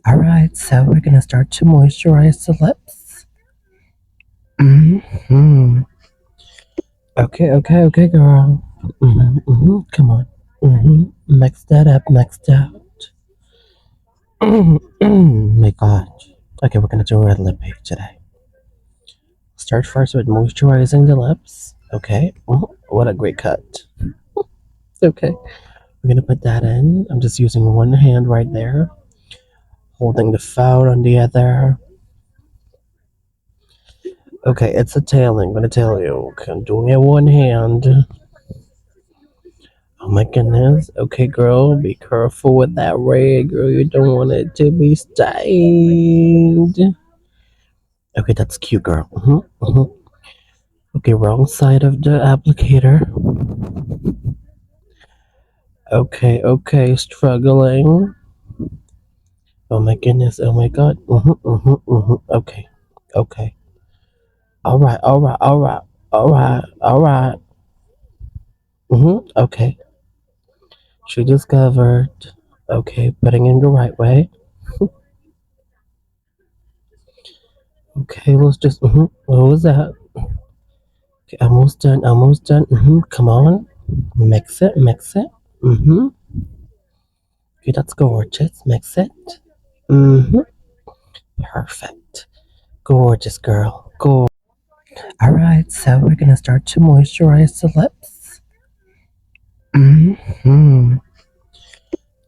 Alright, so we're gonna start to moisturize the lips. Mm-hmm. Okay, girl. Come on. Mix that up, mix that. My God. Okay, we're gonna do a red lip page today. Start first with moisturizing the lips. Okay. What a great cut. Okay. We're gonna put that in. I'm just using one hand right there, holding the foul on the other. Okay, it's a tailing, I'm gonna tell you. Okay, I'm doing it one hand. Oh my goodness. Okay, girl, be careful with that red, girl. You don't want it to be stained. Okay, that's cute, girl. Okay, wrong side of the applicator. Okay, struggling. Oh my goodness. Oh my God. Okay. All right. Okay. She discovered. Okay, putting in the right way. Okay, let's just. What was that? Okay, almost done. Come on. Mix it. Okay, that's gorgeous. Mix it. Mm-hmm. Perfect. Gorgeous, girl. Gorgeous. Alright, so we're gonna start to moisturize the lips. Mm-hmm.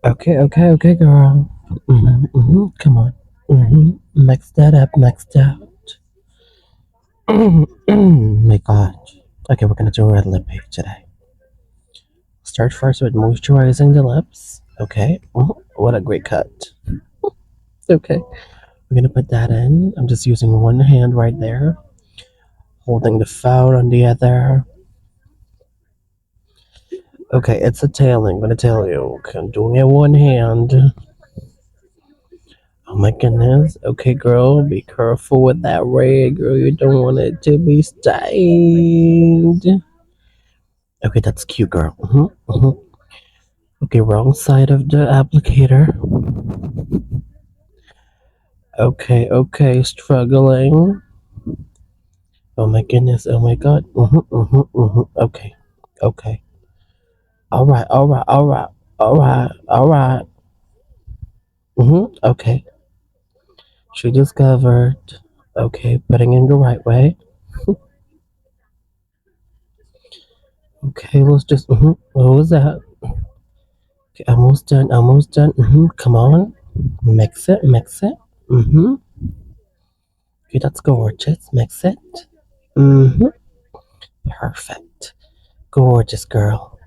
Okay, girl. Come on. Mix that up, mix that. My God. Okay, we're gonna do a red lip page today. Start first with moisturizing the lips. Okay. What a great cut. Okay. We're gonna put that in. I'm just using one hand right there, holding the foul on the other. Okay, it's a tailing, I'm gonna tell you. Okay, I'm doing it one hand. Oh my goodness. Okay, girl, be careful with that red, girl. You don't want it to be stained. Okay, that's cute, girl. Okay, wrong side of the applicator. Okay, struggling. Oh my goodness. Oh my God. Okay. All right. Okay. She discovered. Okay, putting in the right way. Okay, let's just. What was that? Okay, almost done. Come on. Mix it. Okay, that's gorgeous. Mix it. Mm-hmm. Perfect. Gorgeous, girl.